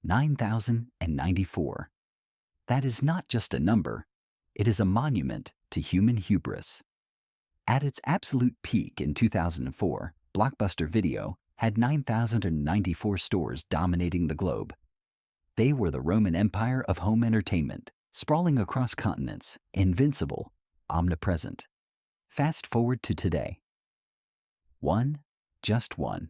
9,094. That is not just a number, it is a monument to human hubris. At its absolute peak in 2004, Blockbuster Video had 9,094 stores dominating the globe. They were the Roman Empire of home entertainment, sprawling across continents, invincible, omnipresent. Fast forward to today. One, just one.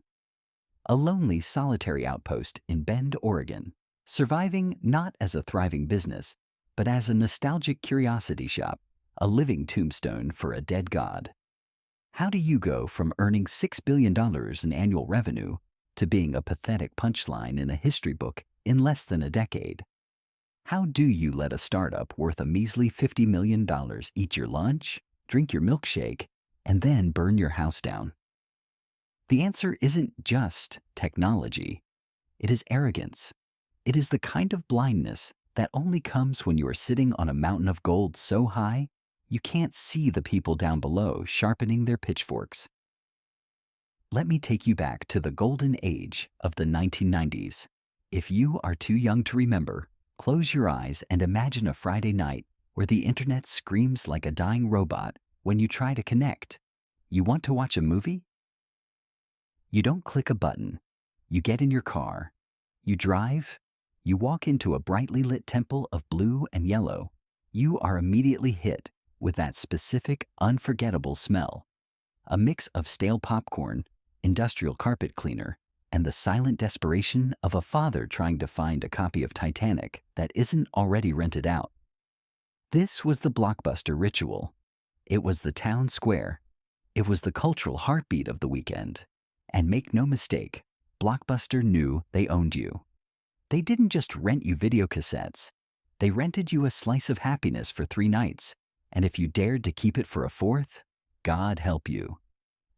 A lonely, solitary outpost in Bend, Oregon, surviving not as a thriving business, but as a nostalgic curiosity shop, a living tombstone for a dead god. How do you go from earning $6 billion in annual revenue to being a pathetic punchline in a history book in less than a decade? How do you let a startup worth a measly $50 million eat your lunch, drink your milkshake, and then burn your house down? The answer isn't just technology. It is arrogance. It is the kind of blindness that only comes when you are sitting on a mountain of gold so high you can't see the people down below sharpening their pitchforks. Let me take you back to the golden age of the 1990s. If you are too young to remember, close your eyes and imagine a Friday night where the internet screams like a dying robot when you try to connect. You want to watch a movie? You don't click a button. You get in your car. You drive. You walk into a brightly lit temple of blue and yellow. You are immediately hit with that specific, unforgettable smell. A mix of stale popcorn, industrial carpet cleaner, and the silent desperation of a father trying to find a copy of Titanic that isn't already rented out. This was the Blockbuster ritual. It was the town square. It was the cultural heartbeat of the weekend. And make no mistake, Blockbuster knew they owned you. They didn't just rent you video cassettes. They rented you a slice of happiness for 3 nights. And if you dared to keep it for a 4th, God help you.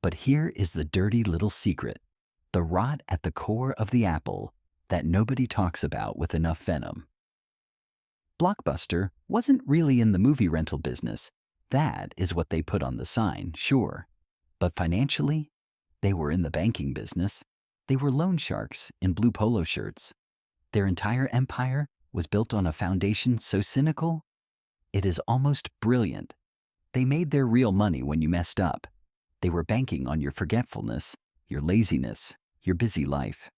But here is the dirty little secret, the rot at the core of the apple that nobody talks about with enough venom. Blockbuster wasn't really in the movie rental business. That is what they put on the sign, sure. But financially, they were in the banking business. They were loan sharks in blue polo shirts. Their entire empire was built on a foundation so cynical, it is almost brilliant. They made their real money when you messed up. They were banking on your forgetfulness, your laziness, your busy life.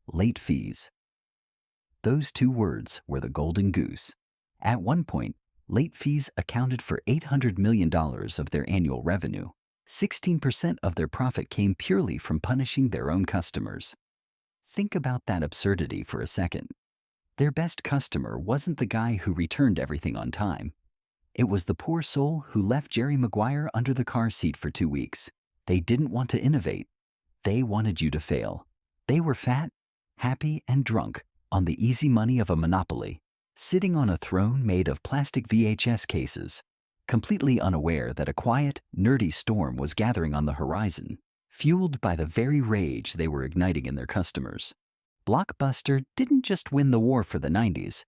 Late fees. Those 2 words were the golden goose. At one point, late fees accounted for $800 million of their annual revenue. 16% of their profit came purely from punishing their own customers. Think about that absurdity for a second. Their best customer wasn't the guy who returned everything on time. It was the poor soul who left Jerry Maguire under the car seat for 2 weeks. They didn't want to innovate. They wanted you to fail. They were fat, happy, and drunk on the easy money of a monopoly, sitting on a throne made of plastic VHS cases, completely unaware that a quiet, nerdy storm was gathering on the horizon, fueled by the very rage they were igniting in their customers. Blockbuster didn't just win the war for the 90s.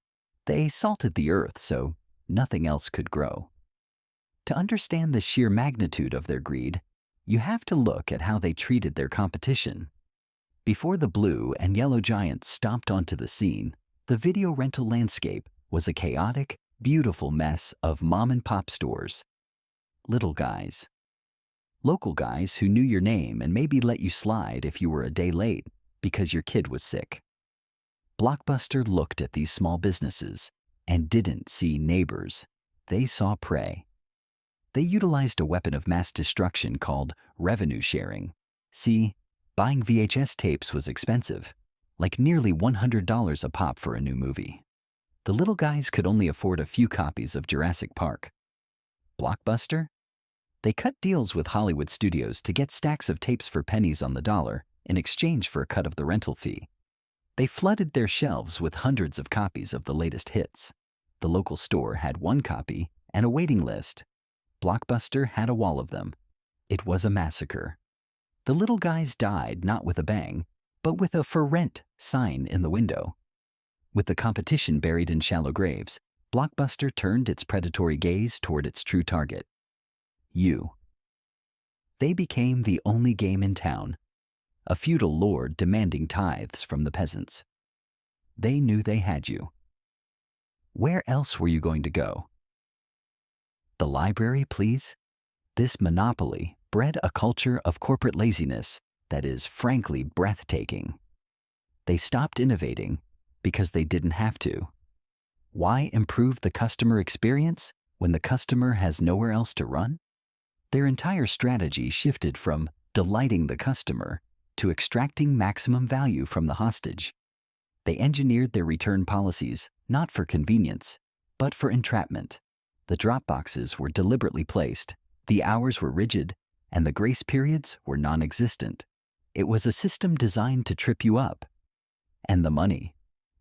They salted the earth so nothing else could grow. To understand the sheer magnitude of their greed, you have to look at how they treated their competition. Before the blue and yellow giants stomped onto the scene, the video rental landscape was a chaotic, beautiful mess of mom-and-pop stores. Little guys. Local guys who knew your name and maybe let you slide if you were a day late because your kid was sick. Blockbuster looked at these small businesses and didn't see neighbors. They saw prey. They utilized a weapon of mass destruction called revenue sharing. See, buying VHS tapes was expensive, like nearly $100 a pop for a new movie. The little guys could only afford a few copies of Jurassic Park. Blockbuster? They cut deals with Hollywood studios to get stacks of tapes for pennies on the dollar in exchange for a cut of the rental fee. They flooded their shelves with hundreds of copies of the latest hits. The local store had 1 copy and a waiting list. Blockbuster had a wall of them. It was a massacre. The little guys died not with a bang, but with a "For Rent" sign in the window. With the competition buried in shallow graves, Blockbuster turned its predatory gaze toward its true target. You. They became the only game in town, a feudal lord demanding tithes from the peasants. They knew they had you. Where else were you going to go? The library, please? This monopoly bred a culture of corporate laziness that is frankly breathtaking. They stopped innovating because they didn't have to. Why improve the customer experience when the customer has nowhere else to run? Their entire strategy shifted from delighting the customer to extracting maximum value from the hostage. They engineered their return policies not for convenience, but for entrapment. The drop boxes were deliberately placed, the hours were rigid, and the grace periods were non-existent. It was a system designed to trip you up. And the money.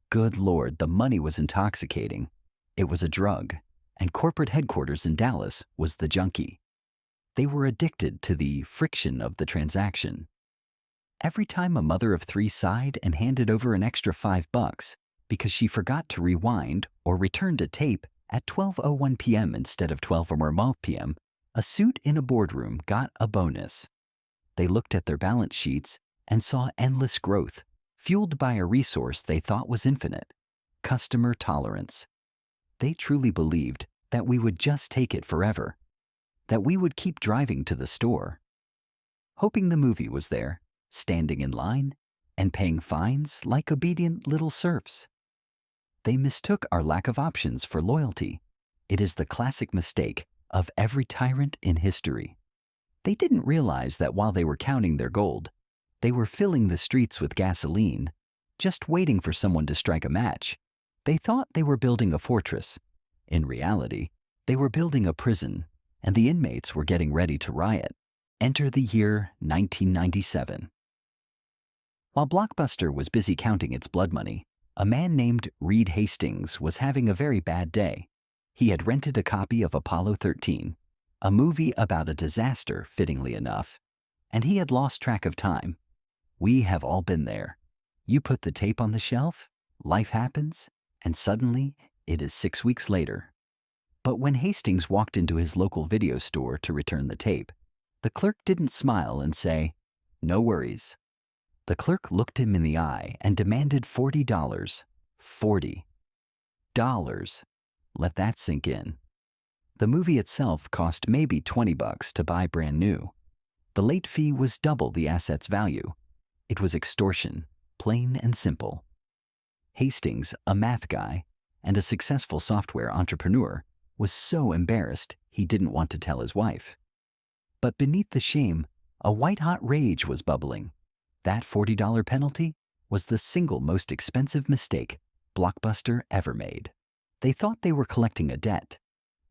Good Lord, the money was intoxicating. It was a drug, and corporate headquarters in Dallas was the junkie. They were addicted to the friction of the transaction. Every time a mother of three sighed and handed over an extra $5 because she forgot to rewind or returned a tape at 12:01 p.m. instead of 12 p.m., a suit in a boardroom got a bonus. They looked at their balance sheets and saw endless growth, fueled by a resource they thought was infinite: customer tolerance. They truly believed that we would just take it forever, that we would keep driving to the store, hoping the movie was there, standing in line, and paying fines like obedient little serfs. They mistook our lack of options for loyalty. It is the classic mistake of every tyrant in history. They didn't realize that while they were counting their gold, they were filling the streets with gasoline, just waiting for someone to strike a match. They thought they were building a fortress. In reality, they were building a prison, and the inmates were getting ready to riot. Enter the year 1997. While Blockbuster was busy counting its blood money, a man named Reed Hastings was having a very bad day. He had rented a copy of Apollo 13, a movie about a disaster, fittingly enough, and he had lost track of time. We have all been there. You put the tape on the shelf, life happens, and suddenly it is 6 weeks later. But when Hastings walked into his local video store to return the tape, the clerk didn't smile and say, "No worries." The clerk looked him in the eye and demanded $40. $40. Let that sink in. The movie itself cost maybe $20 to buy brand new. The late fee was double the asset's value. It was extortion, plain and simple. Hastings, a math guy and a successful software entrepreneur, was so embarrassed he didn't want to tell his wife. But beneath the shame, a white-hot rage was bubbling. That $40 penalty was the single most expensive mistake Blockbuster ever made. They thought they were collecting a debt.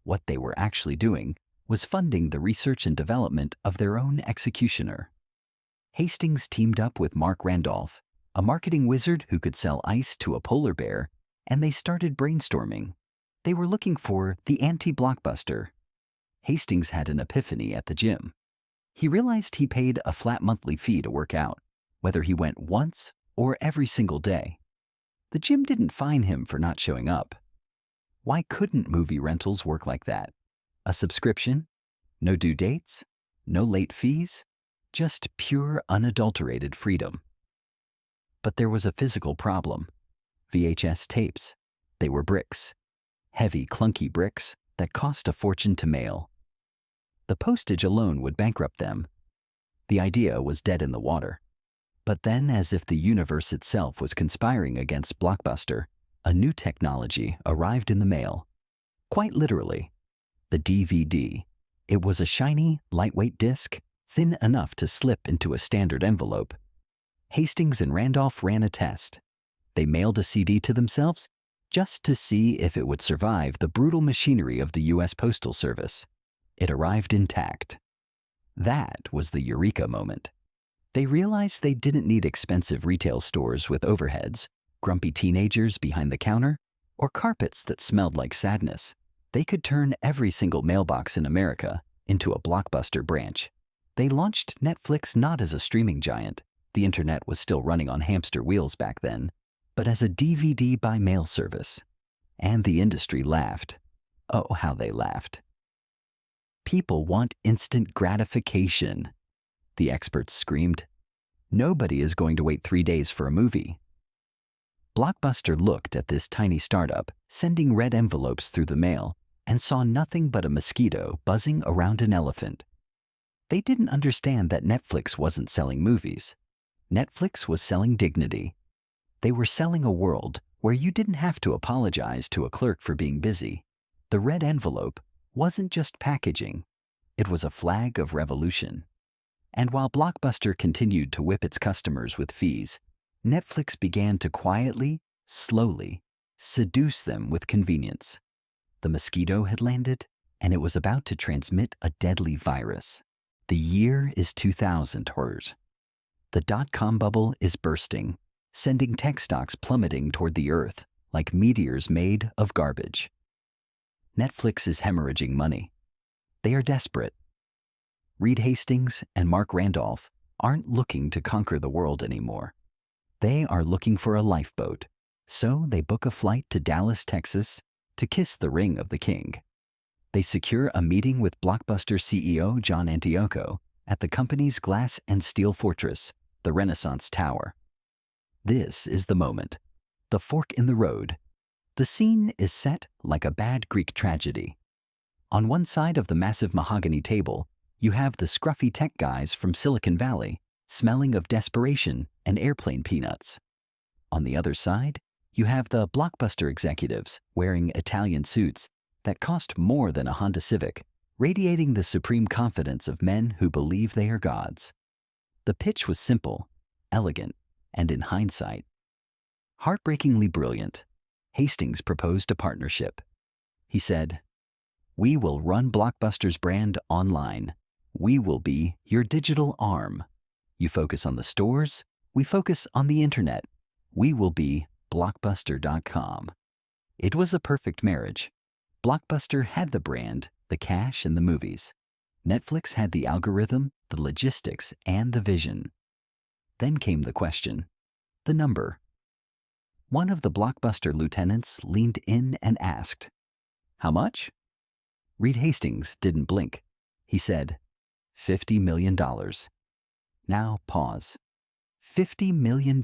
What they were actually doing was funding the research and development of their own executioner. Hastings teamed up with Mark Randolph, a marketing wizard who could sell ice to a polar bear, and they started brainstorming. They were looking for the anti-Blockbuster. Hastings had an epiphany at the gym. He realized he paid a flat monthly fee to work out, whether he went once or every single day. The gym didn't fine him for not showing up. Why couldn't movie rentals work like that? A subscription, no due dates, no late fees, just pure unadulterated freedom. But there was a physical problem. VHS tapes. They were bricks. Heavy, clunky bricks that cost a fortune to mail. The postage alone would bankrupt them. The idea was dead in the water. But then, as if the universe itself was conspiring against Blockbuster, a new technology arrived in the mail. Quite literally, the DVD. It was a shiny, lightweight disc, thin enough to slip into a standard envelope. Hastings and Randolph ran a test. They mailed a CD to themselves just to see if it would survive the brutal machinery of the U.S. Postal Service. It arrived intact. That was the eureka moment. They realized they didn't need expensive retail stores with overheads, grumpy teenagers behind the counter, or carpets that smelled like sadness. They could turn every single mailbox in America into a Blockbuster branch. They launched Netflix not as a streaming giant, the internet was still running on hamster wheels back then, but as a DVD by mail service. And the industry laughed. Oh, how they laughed. People want instant gratification, the experts screamed. Nobody is going to wait 3 days for a movie. Blockbuster looked at this tiny startup sending red envelopes through the mail and saw nothing but a mosquito buzzing around an elephant. They didn't understand that Netflix wasn't selling movies. Netflix was selling dignity. They were selling a world where you didn't have to apologize to a clerk for being busy. The red envelope wasn't just packaging. It was a flag of revolution. And while Blockbuster continued to whip its customers with fees, Netflix began to quietly, slowly, seduce them with convenience. The mosquito had landed, and it was about to transmit a deadly virus. The year is 2000, horrors. The dot-com bubble is bursting, sending tech stocks plummeting toward the earth like meteors made of garbage. Netflix is hemorrhaging money. They are desperate. Reed Hastings and Mark Randolph aren't looking to conquer the world anymore. They are looking for a lifeboat, so they book a flight to Dallas, Texas, to kiss the ring of the king. They secure a meeting with Blockbuster CEO John Antioco at the company's glass and steel fortress, the Renaissance Tower. This is the moment, the fork in the road. The scene is set like a bad Greek tragedy. On one side of the massive mahogany table, you have the scruffy tech guys from Silicon Valley, smelling of desperation and airplane peanuts. On the other side, you have the Blockbuster executives wearing Italian suits that cost more than a Honda Civic, radiating the supreme confidence of men who believe they are gods. The pitch was simple, elegant, and in hindsight, heartbreakingly brilliant. Hastings proposed a partnership. He said, "We will run Blockbuster's brand online. We will be your digital arm. You focus on the stores, we focus on the internet. We will be Blockbuster.com." It was a perfect marriage. Blockbuster had the brand, the cash, and the movies. Netflix had the algorithm, the logistics, and the vision. Then came the question, the number. One of the Blockbuster lieutenants leaned in and asked, "How much?" Reed Hastings didn't blink. He said, $50 million. Now pause. $50 million.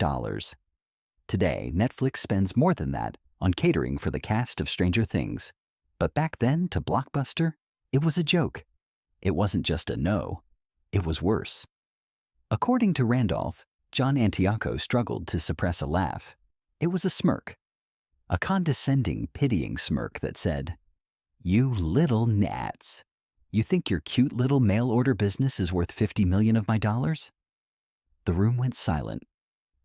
Today, Netflix spends more than that on catering for the cast of Stranger Things. But back then, to Blockbuster, it was a joke. It wasn't just a no. It was worse. According to Randolph, John Antioco struggled to suppress a laugh. It was a smirk. A condescending, pitying smirk that said, "You little gnats. You think your cute little mail-order business is worth $50 million of my dollars?" The room went silent.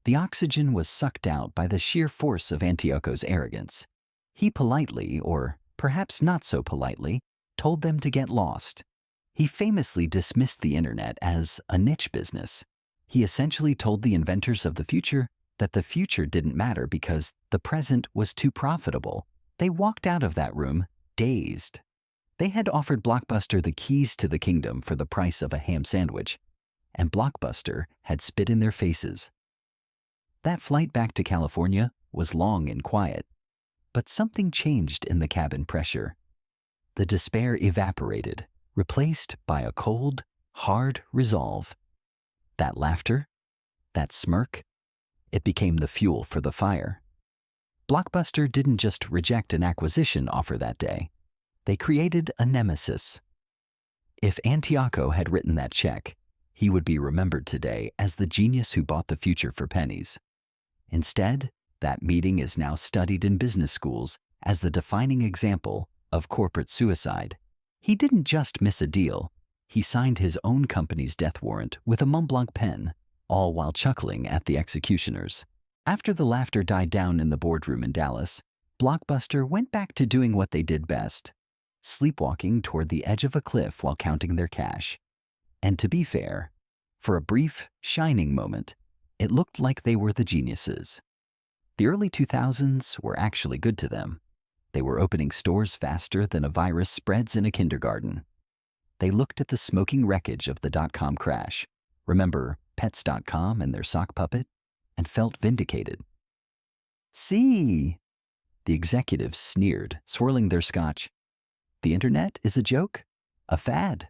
The oxygen was sucked out by the sheer force of Antioco's arrogance. He politely, or perhaps not so politely, told them to get lost. He famously dismissed the internet as a niche business. He essentially told the inventors of the future that the future didn't matter because the present was too profitable. They walked out of that room dazed. They had offered Blockbuster the keys to the kingdom for the price of a ham sandwich, and Blockbuster had spit in their faces. That flight back to California was long and quiet, but something changed in the cabin pressure. The despair evaporated, replaced by a cold, hard resolve. That laughter, that smirk, it became the fuel for the fire. Blockbuster didn't just reject an acquisition offer that day. They created a nemesis. If Antioco had written that check, he would be remembered today as the genius who bought the future for pennies. Instead, that meeting is now studied in business schools as the defining example of corporate suicide. He didn't just miss a deal. He signed his own company's death warrant with a Montblanc pen, all while chuckling at the executioners. After the laughter died down in the boardroom in Dallas, Blockbuster went back to doing what they did best, sleepwalking toward the edge of a cliff while counting their cash. And to be fair, for a brief, shining moment, it looked like they were the geniuses. The early 2000s were actually good to them. They were opening stores faster than a virus spreads in a kindergarten. They looked at the smoking wreckage of the dot-com crash, remember Pets.com and their sock puppet, and felt vindicated. "See," the executives sneered, swirling their scotch. "The internet is a joke, a fad,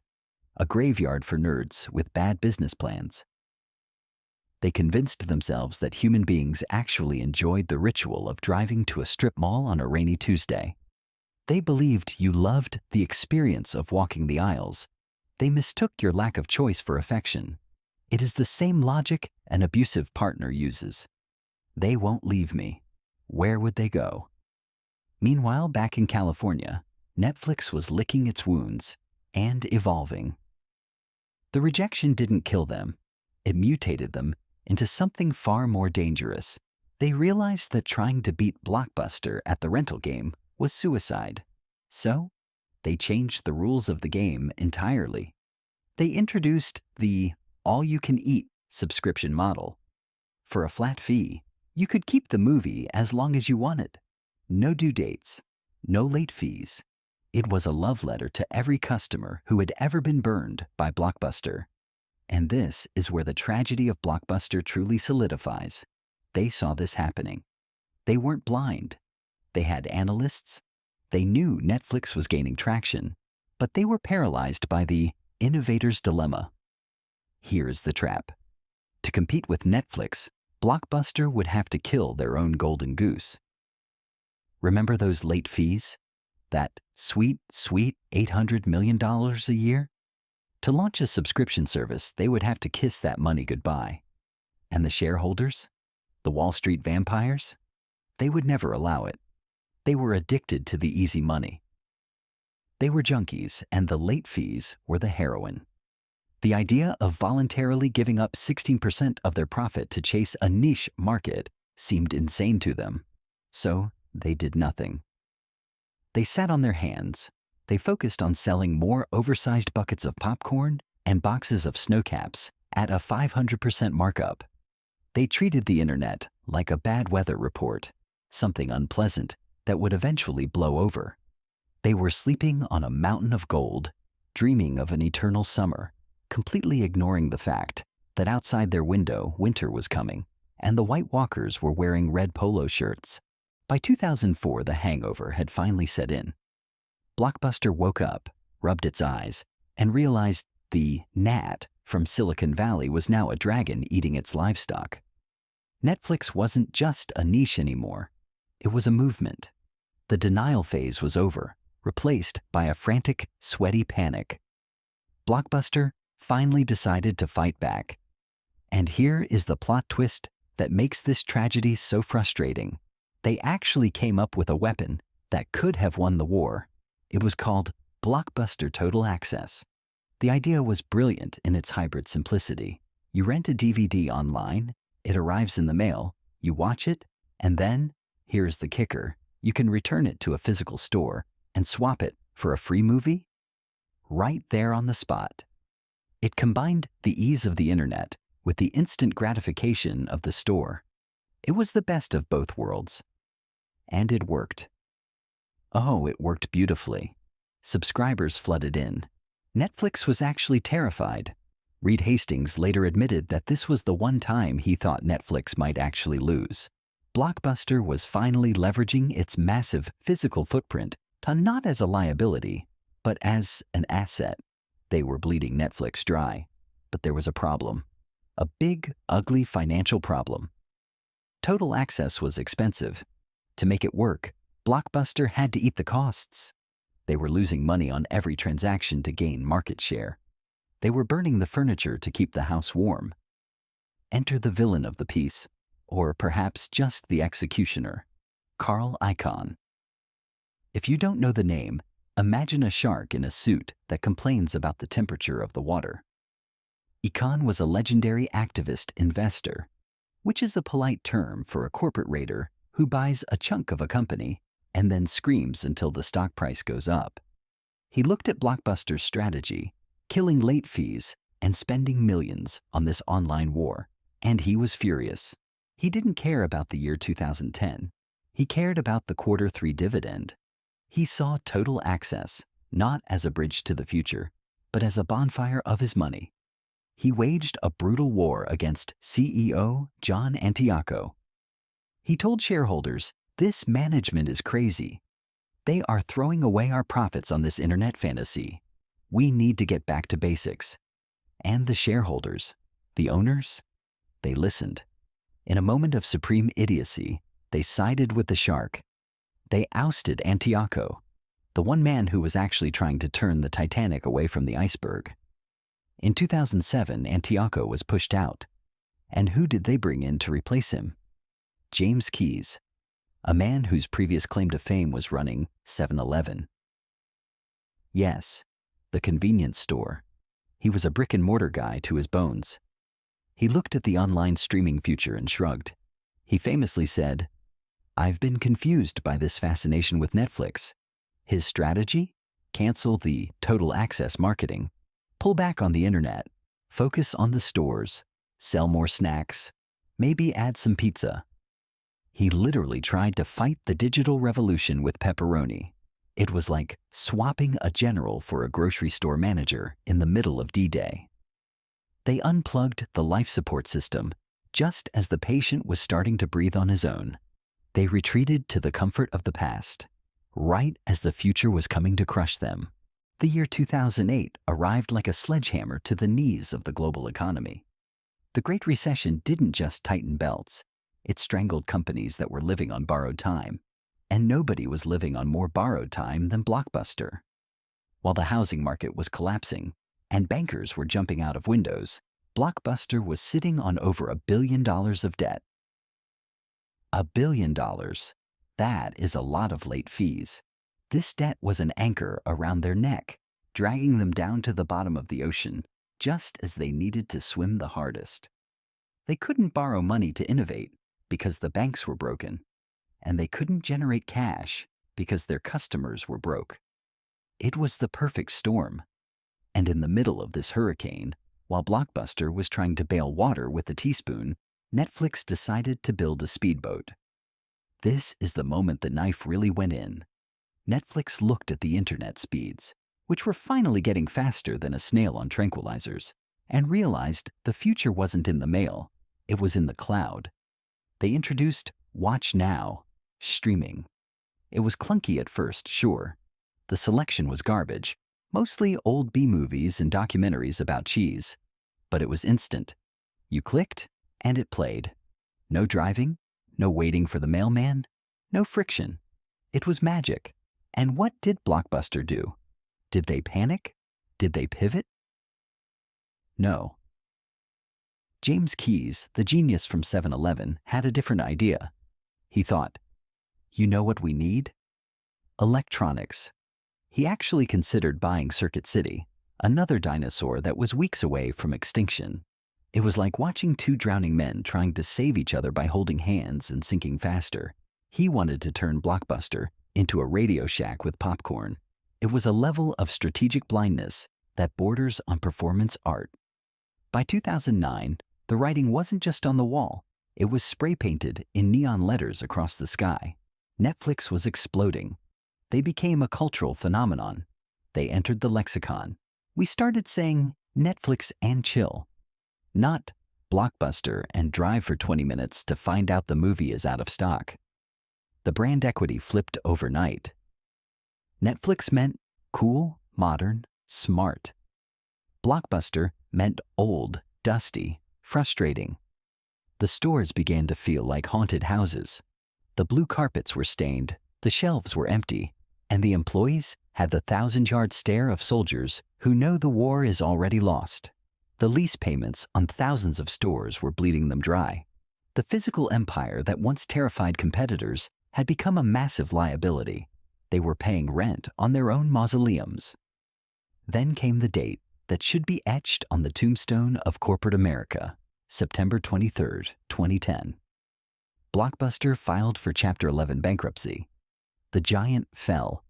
a graveyard for nerds with bad business plans." They convinced themselves that human beings actually enjoyed the ritual of driving to a strip mall on a rainy Tuesday. They believed you loved the experience of walking the aisles. They mistook your lack of choice for affection. It is the same logic an abusive partner uses. They won't leave me. Where would they go? Meanwhile, back in California, Netflix was licking its wounds and evolving. The rejection didn't kill them. It mutated them into something far more dangerous. They realized that trying to beat Blockbuster at the rental game was suicide. So, they changed the rules of the game entirely. They introduced the all-you-can-eat subscription model. For a flat fee, you could keep the movie as long as you wanted. No due dates, no late fees. It was a love letter to every customer who had ever been burned by Blockbuster. And this is where the tragedy of Blockbuster truly solidifies. They saw this happening. They weren't blind. They had analysts. They knew Netflix was gaining traction, but they were paralyzed by the innovator's dilemma. Here is the trap. To compete with Netflix, Blockbuster would have to kill their own golden goose. Remember those late fees? That sweet $800 million a year? To launch a subscription service, they would have to kiss that money goodbye. And the shareholders? The Wall Street vampires? They would never allow it. They were addicted to the easy money. They were junkies, and the late fees were the heroin. The idea of voluntarily giving up 16% of their profit to chase a niche market seemed insane to them. So they did nothing. They sat on their hands. They focused on selling more oversized buckets of popcorn and boxes of snowcaps at a 500% markup. They treated the internet like a bad weather report, something unpleasant that would eventually blow over. They were sleeping on a mountain of gold, dreaming of an eternal summer, completely ignoring the fact that outside their window winter was coming, and the White Walkers were wearing red polo shirts. By 2004, the hangover had finally set in. Blockbuster woke up, rubbed its eyes, and realized the gnat from Silicon Valley was now a dragon eating its livestock. Netflix wasn't just a niche anymore. It was a movement. The denial phase was over, replaced by a frantic, sweaty panic. Blockbuster finally decided to fight back. And here is the plot twist that makes this tragedy so frustrating. They actually came up with a weapon that could have won the war. It was called Blockbuster Total Access. The idea was brilliant in its hybrid simplicity. You rent a DVD online, it arrives in the mail, you watch it, and then, here's the kicker, you can return it to a physical store and swap it for a free movie right there on the spot. It combined the ease of the internet with the instant gratification of the store. It was the best of both worlds. And it worked. Oh, it worked beautifully. Subscribers flooded in. Netflix was actually terrified. Reed Hastings later admitted that this was the one time he thought Netflix might actually lose. Blockbuster was finally leveraging its massive physical footprint to not as a liability, but as an asset. They were bleeding Netflix dry. But there was a problem. A big, ugly financial problem. Total Access was expensive. To make it work, Blockbuster had to eat the costs. They were losing money on every transaction to gain market share. They were burning the furniture to keep the house warm. Enter the villain of the piece, or perhaps just the executioner, Carl Icahn. If you don't know the name, imagine a shark in a suit that complains about the temperature of the water. Icahn was a legendary activist investor, which is a polite term for a corporate raider who buys a chunk of a company and then screams until the stock price goes up. He looked at Blockbuster's strategy, killing late fees and spending millions on this online war, and he was furious. He didn't care about the year 2010. He cared about the Q3 dividend. He saw Total Access not as a bridge to the future, but as a bonfire of his money. He waged a brutal war against CEO John Antioco. He told shareholders, "This management is crazy. They are throwing away our profits on this internet fantasy. We need to get back to basics." And the shareholders, the owners, They listened. In a moment of supreme idiocy, they sided with the shark. They ousted Antioco, the one man who was actually trying to turn the Titanic away from the iceberg. In 2007, Antioco was pushed out. And who did they bring in to replace him? James Keyes, a man whose previous claim to fame was running 7-Eleven. Yes, the convenience store. He was a brick-and-mortar guy to his bones. He looked at the online streaming future and shrugged. He famously said, "I've been confused by this fascination with Netflix." His strategy? Cancel the total access marketing. Pull back on the internet. Focus on the stores. Sell more snacks. Maybe add some pizza. He literally tried to fight the digital revolution with pepperoni. It was like swapping a general for a grocery store manager in the middle of D-Day. They unplugged the life support system just as the patient was starting to breathe on his own. They retreated to the comfort of the past, right as the future was coming to crush them. The year 2008 arrived like a sledgehammer to the knees of the global economy. The Great Recession didn't just tighten belts. It strangled companies that were living on borrowed time. And nobody was living on more borrowed time than Blockbuster. While the housing market was collapsing and bankers were jumping out of windows, Blockbuster was sitting on over $1 billion of debt. $1 billion. That is a lot of late fees. This debt was an anchor around their neck, dragging them down to the bottom of the ocean, just as they needed to swim the hardest. They couldn't borrow money to innovate because the banks were broken, and they couldn't generate cash because their customers were broke. It was the perfect storm. And in the middle of this hurricane, while Blockbuster was trying to bail water with a teaspoon, Netflix decided to build a speedboat. This is the moment the knife really went in. Netflix looked at the internet speeds, which were finally getting faster than a snail on tranquilizers, and realized the future wasn't in the mail, it was in the cloud. They introduced Watch Now, streaming. It was clunky at first, sure. The selection was garbage, mostly old B-movies and documentaries about cheese. But it was instant. You clicked, and it played. No driving, no waiting for the mailman, no friction. It was magic. And what did Blockbuster do? Did they panic? Did they pivot? No. James Keyes, the genius from 7-Eleven, had a different idea. He thought, you know what we need? Electronics. He actually considered buying Circuit City, another dinosaur that was weeks away from extinction. It was like watching two drowning men trying to save each other by holding hands and sinking faster. He wanted to turn Blockbuster into a Radio Shack with popcorn. It was a level of strategic blindness that borders on performance art. By 2009, the writing wasn't just on the wall. It was spray-painted in neon letters across the sky. Netflix was exploding. They became a cultural phenomenon. They entered the lexicon. We started saying Netflix and chill, not Blockbuster and drive for 20 minutes to find out the movie is out of stock. The brand equity flipped overnight. Netflix meant cool, modern, smart. Blockbuster meant old, dusty, frustrating. The stores began to feel like haunted houses. The blue carpets were stained, the shelves were empty, and the employees had the 1,000-yard stare of soldiers who know the war is already lost. The lease payments on thousands of stores were bleeding them dry. The physical empire that once terrified competitors had become a massive liability. They were paying rent on their own mausoleums. Then came the date that should be etched on the tombstone of corporate America, September 23, 2010. Blockbuster filed for Chapter 11 bankruptcy. The giant fell.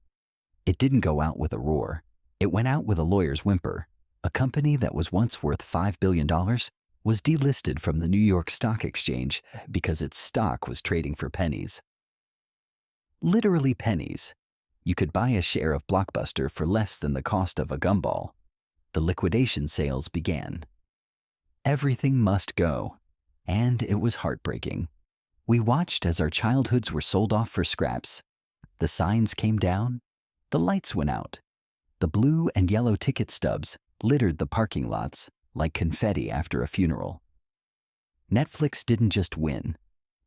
It didn't go out with a roar. It went out with a lawyer's whimper. A company that was once worth $5 billion was delisted from the New York Stock Exchange because its stock was trading for pennies. Literally pennies. You could buy a share of Blockbuster for less than the cost of a gumball. The liquidation sales began. Everything must go, and it was heartbreaking. We watched as our childhoods were sold off for scraps. The signs came down, the lights went out. The blue and yellow ticket stubs littered the parking lots like confetti after a funeral. Netflix didn't just win,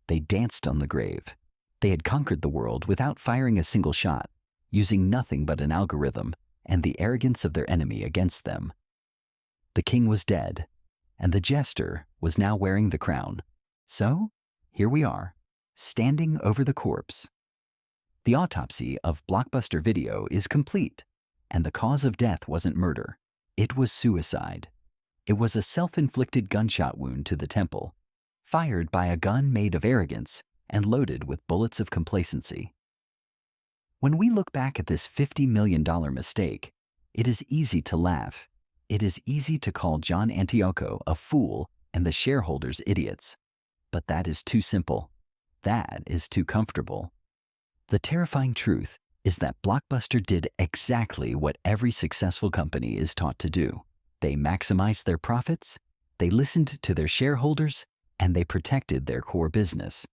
they danced on the grave. They had conquered the world without firing a single shot, using nothing but an algorithm and the arrogance of their enemy against them. The king was dead, and the jester was now wearing the crown. So, here we are, standing over the corpse. The autopsy of Blockbuster Video is complete, and the cause of death wasn't murder. It was suicide. It was a self-inflicted gunshot wound to the temple, fired by a gun made of arrogance and loaded with bullets of complacency. When we look back at this $50 million mistake, it is easy to laugh. It is easy to call John Antioco a fool and the shareholders idiots. But that is too simple. That is too comfortable. The terrifying truth is that Blockbuster did exactly what every successful company is taught to do. They maximized their profits, they listened to their shareholders, and they protected their core business.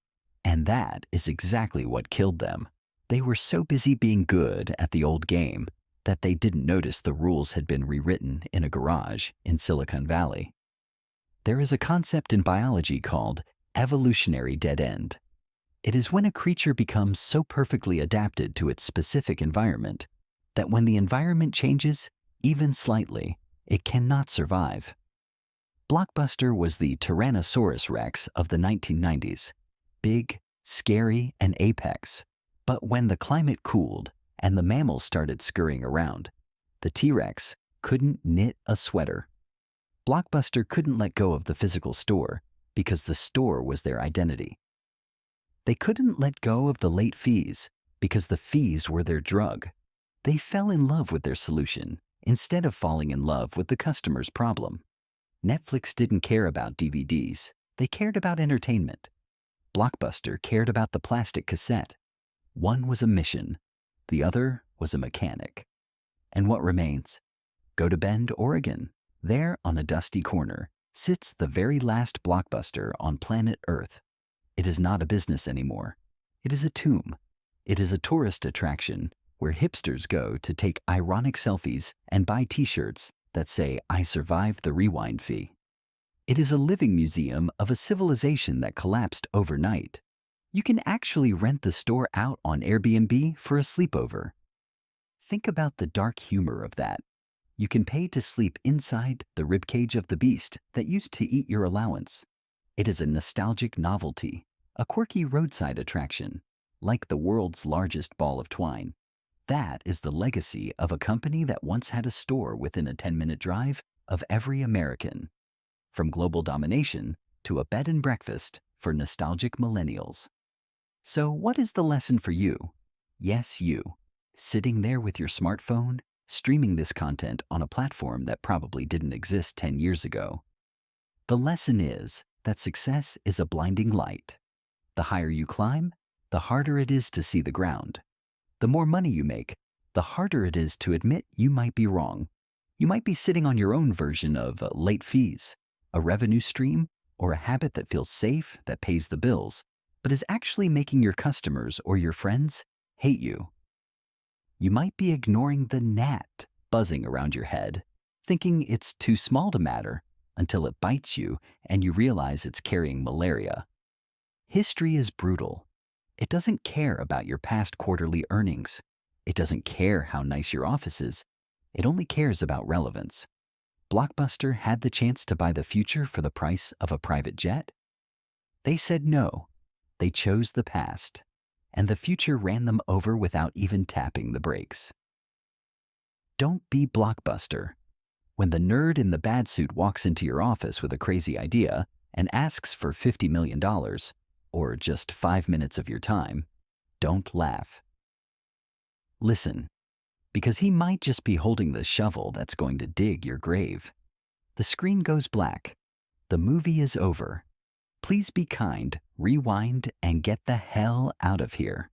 And that is exactly what killed them. They were so busy being good at the old game that they didn't notice the rules had been rewritten in a garage in Silicon Valley. There is a concept in biology called evolutionary dead end. It is when a creature becomes so perfectly adapted to its specific environment that when the environment changes, even slightly, it cannot survive. Blockbuster was the Tyrannosaurus Rex of the 1990s, big, scary, and apex. But when the climate cooled and the mammals started scurrying around, the T-Rex couldn't knit a sweater. Blockbuster couldn't let go of the physical store because the store was their identity. They couldn't let go of the late fees because the fees were their drug. They fell in love with their solution instead of falling in love with the customer's problem. Netflix didn't care about DVDs. They cared about entertainment. Blockbuster cared about the plastic cassette. One was a mission. The other was a mechanic. And what remains? Go to Bend, Oregon. There, on a dusty corner, sits the very last Blockbuster on planet Earth. It is not a business anymore. It is a tomb. It is a tourist attraction where hipsters go to take ironic selfies and buy t-shirts that say, "I survived the rewind fee." It is a living museum of a civilization that collapsed overnight. You can actually rent the store out on Airbnb for a sleepover. Think about the dark humor of that. You can pay to sleep inside the ribcage of the beast that used to eat your allowance. It is a nostalgic novelty, a quirky roadside attraction, like the world's largest ball of twine. That is the legacy of a company that once had a store within a 10-minute drive of every American. From global domination to a bed and breakfast for nostalgic millennials. So what is the lesson for you? Yes, you, sitting there with your smartphone, streaming this content on a platform that probably didn't exist 10 years ago. The lesson is that success is a blinding light. The higher you climb, the harder it is to see the ground. The more money you make, the harder it is to admit you might be wrong. You might be sitting on your own version of late fees, a revenue stream, or a habit that feels safe, that pays the bills, but is actually making your customers or your friends hate you. You might be ignoring the gnat buzzing around your head, thinking it's too small to matter until it bites you and you realize it's carrying malaria. History is brutal. It doesn't care about your past quarterly earnings. It doesn't care how nice your office is. It only cares about relevance. Blockbuster had the chance to buy the future for the price of a private jet. They said no. They chose the past. And the future ran them over without even tapping the brakes. Don't be Blockbuster. When the nerd in the bad suit walks into your office with a crazy idea and asks for $50 million, or just 5 minutes of your time, don't laugh. Listen, because he might just be holding the shovel that's going to dig your grave. The screen goes black. The movie is over. Please be kind, rewind, and get the hell out of here.